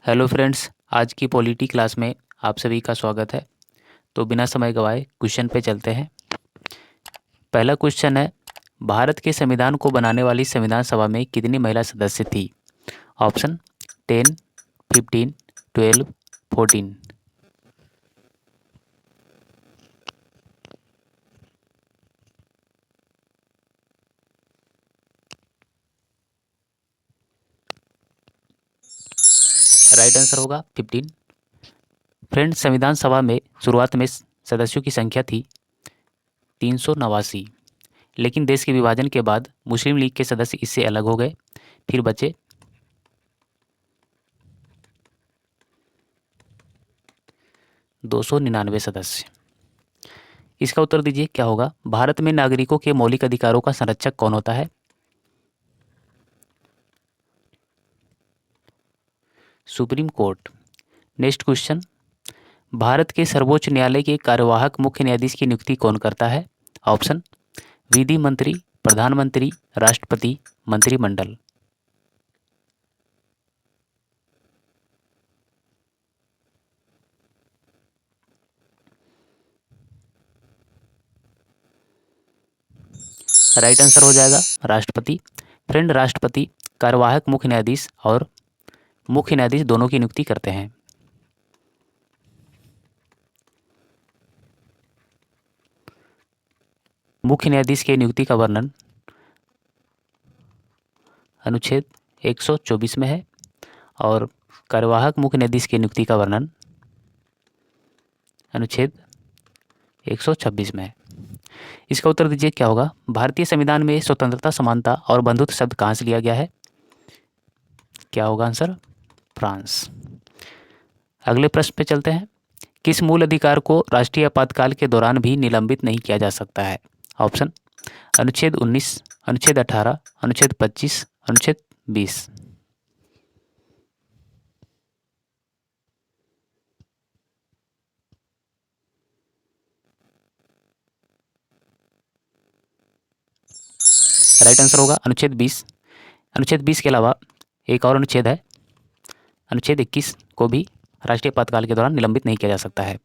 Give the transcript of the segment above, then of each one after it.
Hello friends, आज की polity class में आप सभी का स्वागत है। तो बिना समय गवाए क्वेश्चन पे चलते हैं। पहला क्वेश्चन है, भारत के संविधान को बनाने वाली संविधान सभा में कितनी महिला सदस्य थी? ऑप्शन 10, 15, 12, 14। राइट आंसर होगा 15। फ्रेंड्स, संविधान सभा में शुरुआत में सदस्यों की संख्या थी 389, लेकिन देश के विभाजन के बाद मुस्लिम लीग के सदस्य इससे अलग हो गए, फिर बचे 299 सदस्य। इसका उत्तर दीजिए क्या होगा? भारत में नागरिकों के मौलिक अधिकारों का संरक्षक कौन होता है? Supreme court. Next question, Bharat के सर्वोच्च न्यायालय के कार्यवाहक मुख्य न्यायाधीश की नियुक्ति कौन करता है? ऑप्शन विधि मंत्री, प्रधानमंत्री, राष्ट्रपति, मंत्रिमंडल। राइट आंसर हो जाएगा राष्ट्रपति। फ्रेंड, राष्ट्रपति कार्यवाहक मुख्य न्यायाधीश और मुख्य न्यायाधीश दोनों की नियुक्ति करते हैं। मुख्य न्यायाधीश के नियुक्ति का वर्णन अनुच्छेद 124 में है और कार्यवाहक मुख्य न्यायाधीश की नियुक्ति का वर्णन अनुच्छेद 126 में है। इसका उत्तर दीजिए क्या होगा? भारतीय संविधान में स्वतंत्रता, समानता और बंधुत्व शब्द कहाँ से लिया गया है? क्या होगा आंसर? फ्रांस। अगले प्रश्न पे चलते हैं। किस मूल अधिकार को राष्ट्रीय आपातकाल के दौरान भी निलंबित नहीं किया जा सकता है? ऑप्शन अनुच्छेद 19, अनुच्छेद 18, अनुच्छेद 25, अनुच्छेद 20। राइट आंसर होगा अनुच्छेद 20। अनुच्छेद 20 के अलावा एक और अनुच्छेद है, अनुच्छेद 21 को भी राष्ट्रीय आपातकाल के दौरान निलंबित नहीं किया जा सकता है।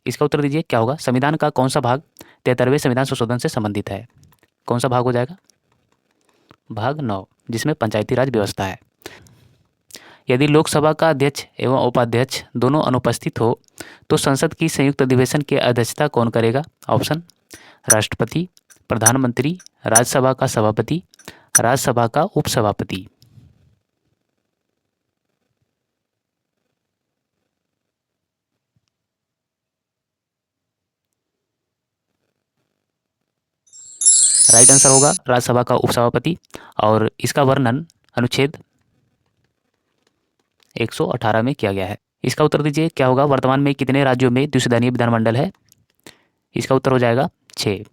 इसका उत्तर दीजिए क्या होगा? संविधान का कौन सा भाग 73वें संविधान संशोधन से संबंधित है? कौन सा भाग हो जाएगा? भाग 9, जिसमें पंचायती राज व्यवस्था है। यदि लोकसभा का अध्यक्ष एवं उपाध्यक्ष दोनों अनुपस्थित हो तो संसद की संयुक्त अधिवेशन की अध्यक्षता कौन करेगा? ऑप्शन राष्ट्रपति, प्रधानमंत्री, राज्यसभा का सभापति, राज्यसभा का उपसभापति। राइट आंसर होगा राज्यसभा का उपसभापति और इसका वर्णन अनुच्छेद 118 में किया गया है। इसका उत्तर दीजिए क्या होगा? वर्तमान में कितने राज्यों में द्विसदनीय विधानमंडल है? इसका उत्तर हो जाएगा 6।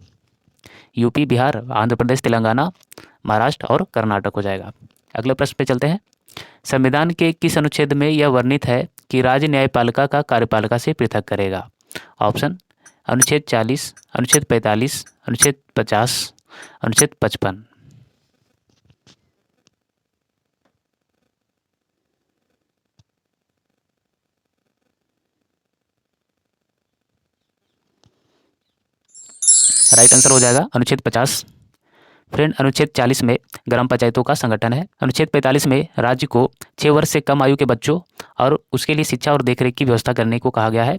यूपी, बिहार, आंध्र प्रदेश, तेलंगाना, महाराष्ट्र और कर्नाटक हो जाएगा। अगले प्रश्न पे चलते हैं। संविधान के किस अनुच्छेद में यह वर्णित है कि राज्य न्यायपालिका का कार्यपालिका से पृथक करेगा? ऑप्शन अनुच्छेद 40, अनुच्छेद 45, अनुच्छेद 50, अनुच्छेद 55। राइट आंसर हो जाएगा अनुच्छेद 50। फ्रेंड, अनुच्छेद 40 में ग्राम पंचायतों का संगठन है। अनुच्छेद 45 में राज्य को 6 वर्ष से कम आयु के बच्चों और उसके लिए शिक्षा और देखरेख की व्यवस्था करने को कहा गया है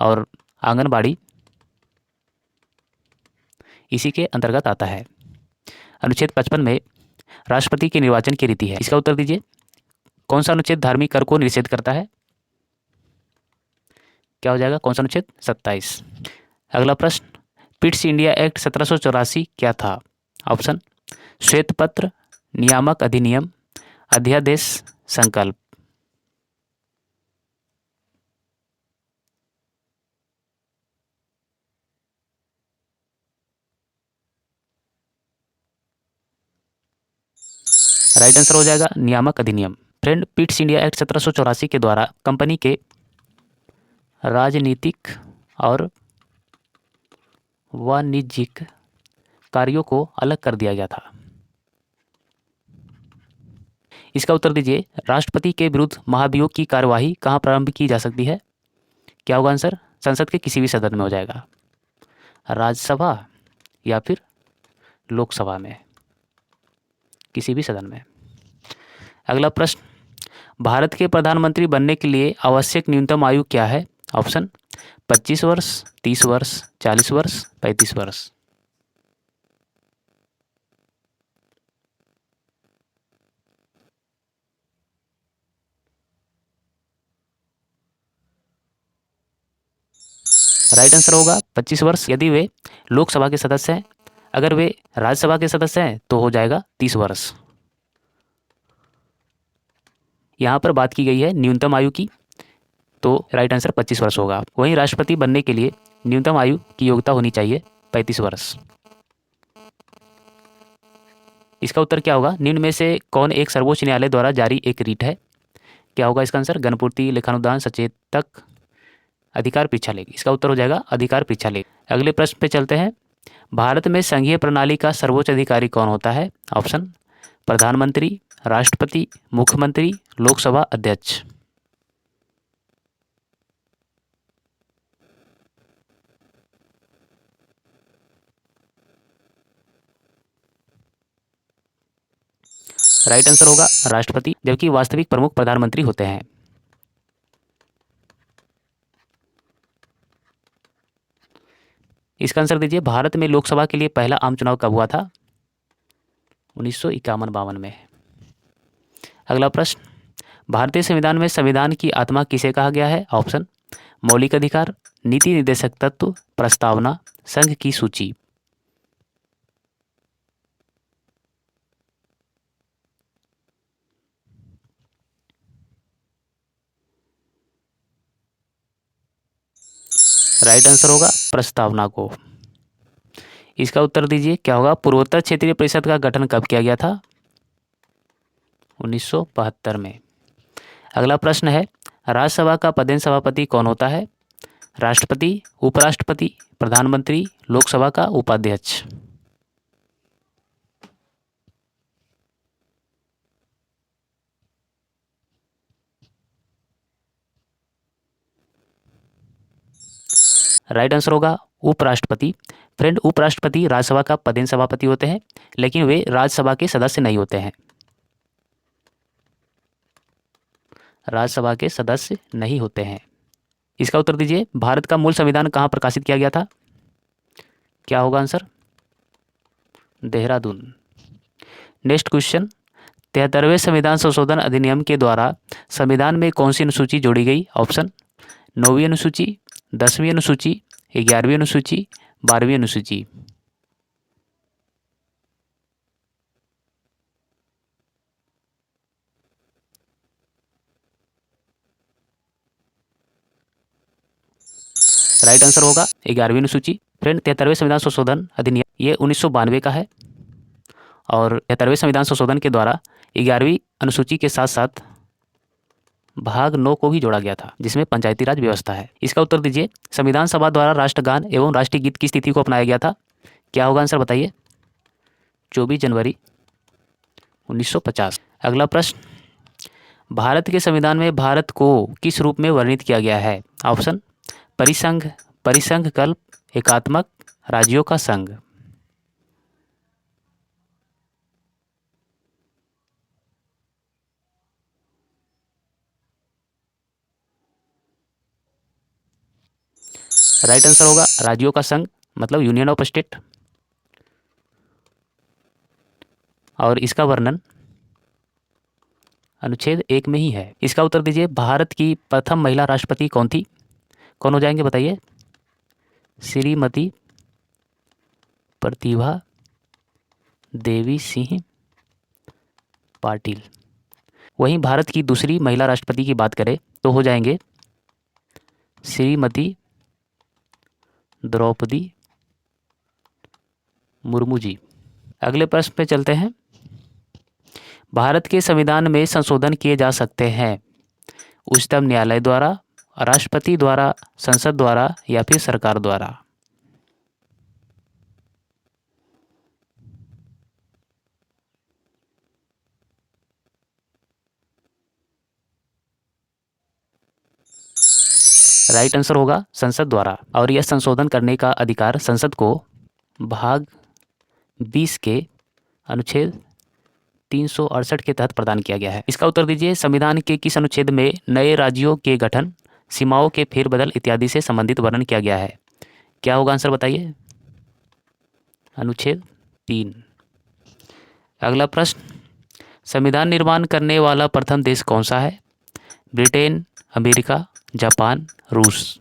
और आंगनबाड़ी इसी के अंतर्गत आता है। अनुच्छेद 55 में राष्ट्रपति के निर्वाचन की रीति है। इसका उत्तर दीजिए कौन सा अनुच्छेद धार्मिक कर को निषेध करता है? क्या हो जाएगा? कौन सा अनुच्छेद? 27। अगला प्रश्न, पिट्स इंडिया एक्ट 1784 क्या था? ऑप्शन श्वेत पत्र, नियामक अधिनियम, अध्यादेश, संकल्प। राइट आंसर हो जाएगा नियामक अधिनियम। फ्रेंड, पिट्स इंडिया एक्ट 1784 के द्वारा कंपनी के राजनीतिक और वाणिज्यिक कार्यों को अलग कर दिया गया था। इसका उत्तर दीजिए। राष्ट्रपति के विरुद्ध महाभियोग की कार्यवाही कहाँ प्रारंभ की जा सकती है? क्या होगा आंसर? संसद के किसी भी सदन में हो जाएगा, राज्यसभा या फिर लोकसभा में, किसी भी सदन में। अगला प्रश्न, भारत के प्रधानमंत्री बनने के लिए आवश्यक न्यूनतम आयु क्या है? ऑप्शन 25 वर्ष, 30 वर्ष, 40 वर्ष, 35 वर्ष। राइट आंसर होगा 25 वर्ष यदि वे लोकसभा के सदस्य हैं। अगर वे राज्यसभा के सदस्य हैं तो हो जाएगा 30 वर्ष। यहाँ पर बात की गई है न्यूनतम आयु की, तो राइट आंसर 25 वर्ष होगा। वहीं राष्ट्रपति बनने के लिए न्यूनतम आयु की योग्यता होनी चाहिए 35 वर्ष। इसका उत्तर क्या होगा? निम्न में से कौन एक सर्वोच्च न्यायालय द्वारा जारी एक रीट है? क्या होगा इसका आंसर? गणपूर्ति, लेखानुदान, सचेतक, अधिकार परीक्षा लेख। इसका उत्तर हो जाएगा अधिकार परीक्षा लेख। अगले प्रश्न पे चलते हैं। भारत में संघीय प्रणाली का सर्वोच्च अधिकारी कौन होता है? ऑप्शन प्रधानमंत्री, राष्ट्रपति, मुख्यमंत्री, लोकसभा अध्यक्ष। राइट आंसर होगा राष्ट्रपति, जबकि वास्तविक प्रमुख प्रधानमंत्री होते हैं। इसका आंसर दीजिए। भारत में लोकसभा के लिए पहला आम चुनाव कब हुआ था? 1951-52 में। अगला प्रश्न, भारतीय संविधान में संविधान की आत्मा किसे कहा गया है? ऑप्शन मौलिक अधिकार, नीति निर्देशक तत्व, प्रस्तावना, संघ की सूची। राइट आंसर होगा प्रस्तावना को। इसका उत्तर दीजिए क्या होगा? पूर्वोत्तर क्षेत्रीय परिषद का गठन कब किया गया था? 1972 में। अगला प्रश्न है, राज्यसभा का पदेन सभापति कौन होता है? राष्ट्रपति, उपराष्ट्रपति, प्रधानमंत्री, लोकसभा का उपाध्यक्ष। राइट आंसर होगा उपराष्ट्रपति। फ्रेंड, उपराष्ट्रपति राज्यसभा का पदेन सभापति होते हैं, लेकिन वे राज्यसभा के सदस्य नहीं होते हैं। राज्यसभा के सदस्य नहीं होते हैं। इसका उत्तर दीजिए। भारत का मूल संविधान कहाँ प्रकाशित किया गया था? क्या होगा आंसर? देहरादून। नेक्स्ट क्वेश्चन, 73वें संविधान संशोधन अधिनियम के द्वारा संविधान में कौन सी अनुसूची जोड़ी गई? ऑप्शन 9वीं अनुसूची, 10वीं अनुसूची, 11वीं अनुसूची, 12वीं अनुसूची। राइट आंसर होगा 11वीं अनुसूची। फ्रेंड, 73वें संविधान संशोधन अधिनियम ये 1992 का है और 73वें संविधान संशोधन के द्वारा 11वीं अनुसूची के साथ साथ भाग 9 को भी जोड़ा गया था, जिसमें पंचायती राज व्यवस्था है। इसका उत्तर दीजिए। संविधान सभा द्वारा राष्ट्रगान एवं राष्ट्रीय गीत की तिथि को अपनाया गया था? क्या होगा आंसर बताइए? 24 जनवरी 1950। अगला प्रश्न, भारत के संविधान में भारत को किस रूप में वर्णित किया गया है? ऑप्शन परिसंघ, परिसंघ कल्प, एकात्मक, राज्यों का संघ। राइट आंसर होगा राज्यों का संघ, मतलब यूनियन ऑफ स्टेट। और इसका वर्णन अनुच्छेद 1 में ही है। इसका उत्तर दीजिए। भारत की प्रथम महिला राष्ट्रपति कौन थी? कौन हो जाएंगे बताइए? श्रीमती प्रतिभा देवी सिंह पाटिल। वहीं भारत की दूसरी महिला राष्ट्रपति की बात करें तो हो जाएंगे श्रीमती द्रौपदी मुर्मू जी। अगले प्रश्न पे चलते हैं। भारत के संविधान में संशोधन किए जा सकते हैं उच्चतम न्यायालय द्वारा, राष्ट्रपति द्वारा, संसद द्वारा या फिर सरकार द्वारा। राइट आंसर होगा संसद द्वारा, और यह संशोधन करने का अधिकार संसद को भाग 20 के अनुच्छेद 368 के तहत प्रदान किया गया है। इसका उत्तर दीजिए, संविधान के किस अनुच्छेद में नए राज्यों के गठन, सीमाओं के फेरबदल इत्यादि से संबंधित वर्णन किया गया है? क्या होगा आंसर बताइए? अनुच्छेद 3। अगला प्रश्न, संविधान निर्माण करने वाला प्रथम देश कौन सा है? ब्रिटेन, अमेरिका, जापान, रूस।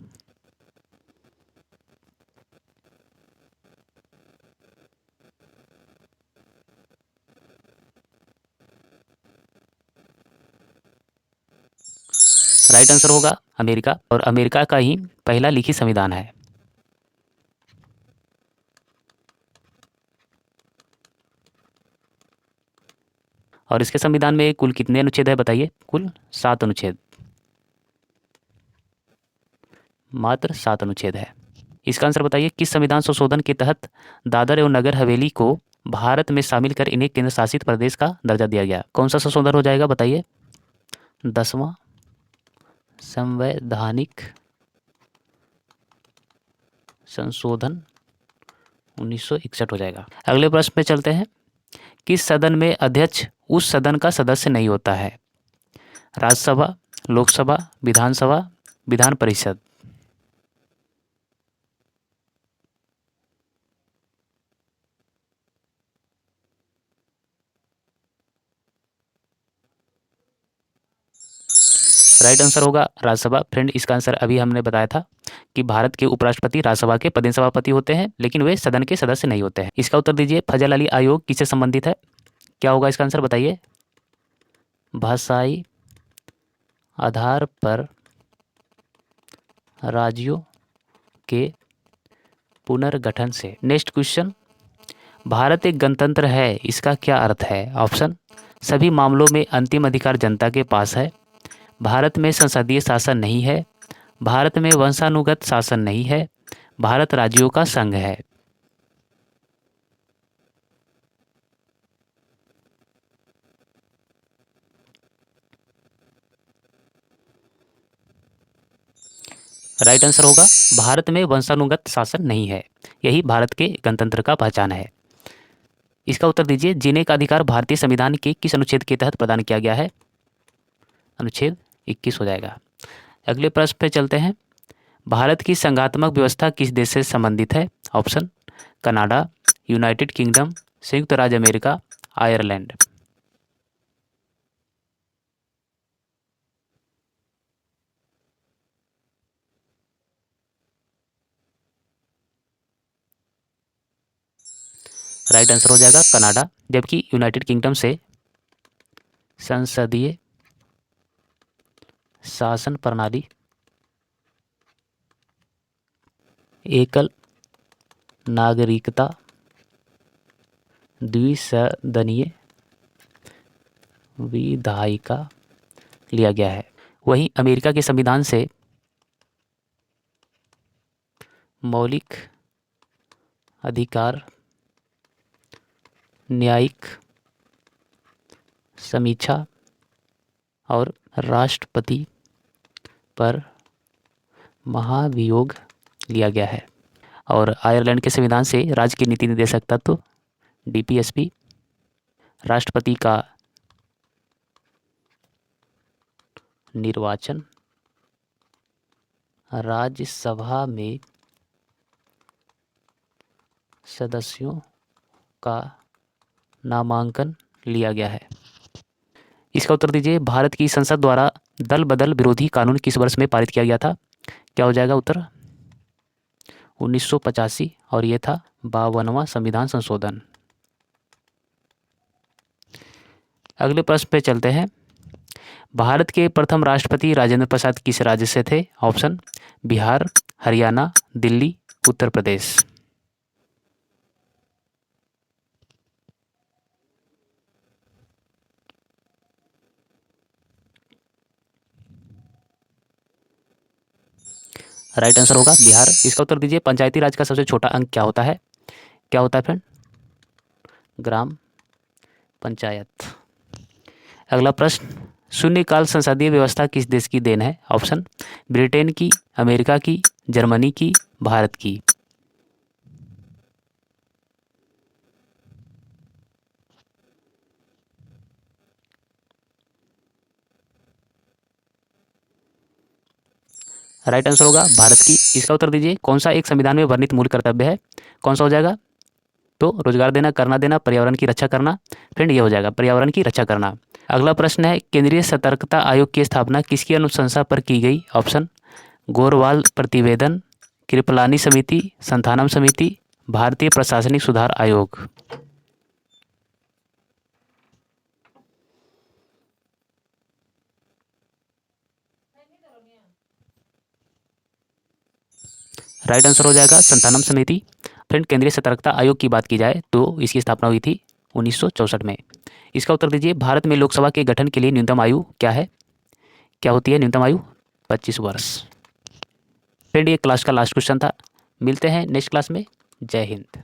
राइट आंसर होगा अमेरिका, और अमेरिका का ही पहला लिखित संविधान है। और इसके संविधान में कुल कितने अनुच्छेद है बताइए? कुल 7 अनुच्छेद, मात्र 7 अनुच्छेद है। इसका आंसर बताइए, किस संविधान संशोधन के तहत दादर एवं नगर हवेली को भारत में शामिल कर इन्हें केंद्र शासित प्रदेश का दर्जा दिया गया? कौन सा संशोधन हो जाएगा बताइए? 10वां संवैधानिक संशोधन 1961 हो जाएगा। अगले प्रश्न पे चलते हैं, किस सदन में अध्यक्ष उस सदन का सदस्य नहीं होता है? राज्यसभा, लोकसभा, विधानसभा, विधान परिषद। राइट आंसर होगा राज्यसभा। फ्रेंड, इसका आंसर अभी हमने बताया था कि भारत के उपराष्ट्रपति राज्यसभा के पदेन सभापति होते हैं, लेकिन वे सदन के सदस्य नहीं होते हैं। इसका उत्तर दीजिए, फजल अली आयोग किससे संबंधित है? क्या होगा इसका आंसर बताइए? भाषाई आधार पर राज्यों के पुनर्गठन से। नेक्स्ट क्वेश्चन, भारत एक गणतंत्र है, इसका क्या अर्थ है? ऑप्शन, सभी मामलों में अंतिम अधिकार जनता के पास है, भारत में संसदीय शासन नहीं है, भारत में वंशानुगत शासन नहीं है, भारत राज्यों का संघ है। राइट आंसर होगा, भारत में वंशानुगत शासन नहीं है, यही भारत के गणतंत्र का पहचान है। इसका उत्तर दीजिए, जीने का अधिकार भारतीय संविधान के किस अनुच्छेद के तहत प्रदान किया गया है? अनुच्छेद 21 हो जाएगा। अगले प्रश्न पे चलते हैं, भारत की संघात्मक व्यवस्था किस देश से संबंधित है? ऑप्शन, कनाडा, यूनाइटेड किंगडम, संयुक्त राज्य अमेरिका, आयरलैंड। राइट आंसर हो जाएगा कनाडा, जबकि यूनाइटेड किंगडम से संसदीय शासन प्रणाली, एकल नागरिकता, द्विसदनीय विधायिका लिया गया है। वहीं अमेरिका के संविधान से मौलिक अधिकार, न्यायिक समीक्षा और राष्ट्रपति पर महाभियोग लिया गया है। और आयरलैंड के संविधान से राज्य की नीति निर्देशक तत्व, डीपीएसपी, राष्ट्रपति का निर्वाचन, राज्यसभा में सदस्यों का नामांकन लिया गया है। इसका उत्तर दीजिए, भारत की संसद द्वारा दल बदल विरोधी कानून किस वर्ष में पारित किया गया था? क्या हो जाएगा उत्तर? 1985, और यह था 52वां संविधान संशोधन। अगले प्रश्न पे चलते हैं, भारत के प्रथम राष्ट्रपति राजेंद्र प्रसाद किस राज्य से थे? Option, Bihar, Haryana, Delhi, Uttar Pradesh. Right answer होगा बिहार। इसका उत्तर दीजिए, पंचायती राज का सबसे छोटा अंक क्या होता है? क्या होता है फ्रेंड? ग्राम पंचायत। अगला प्रश्न, शून्यकाल संसदीय व्यवस्था किस देश की देन है? ऑप्शन ब्रिटेन की, अमेरिका की, जर्मनी की, भारत की। राइट आंसर होगा भारत की। इसका उत्तर दीजिए। कौन सा एक संविधान में वर्णित मूल कर्तव्य है? कौन सा हो जाएगा? तो रोजगार देना, करना देना, पर्यावरण की रक्षा करना। फ्रेंड ये हो जाएगा पर्यावरण की रक्षा करना। अगला प्रश्न है, केंद्रीय सतर्कता आयोग की स्थापना किसकी अनुशंसा पर की गई? ऑप्शन गोरवाल प्रतिवेदन, कृपलानी समिति, संथानम समिति, भारतीय प्रशासनिक सुधार आयोग। राइट आंसर हो जाएगा संथानम समिति। फ्रेंड केंद्रीय सतर्कता आयोग की बात की जाए तो इसकी स्थापना हुई थी 1964 में। इसका उत्तर दीजिए। भारत में लोकसभा के गठन के लिए न्यूनतम आयु क्या है? क्या होती है न्यूनतम आयु? 25 वर्ष। फ्रेंड ये क्लास का लास्ट क्वेश्चन था। मिलते हैं नेक्स्ट क्लास में। जय हिंद।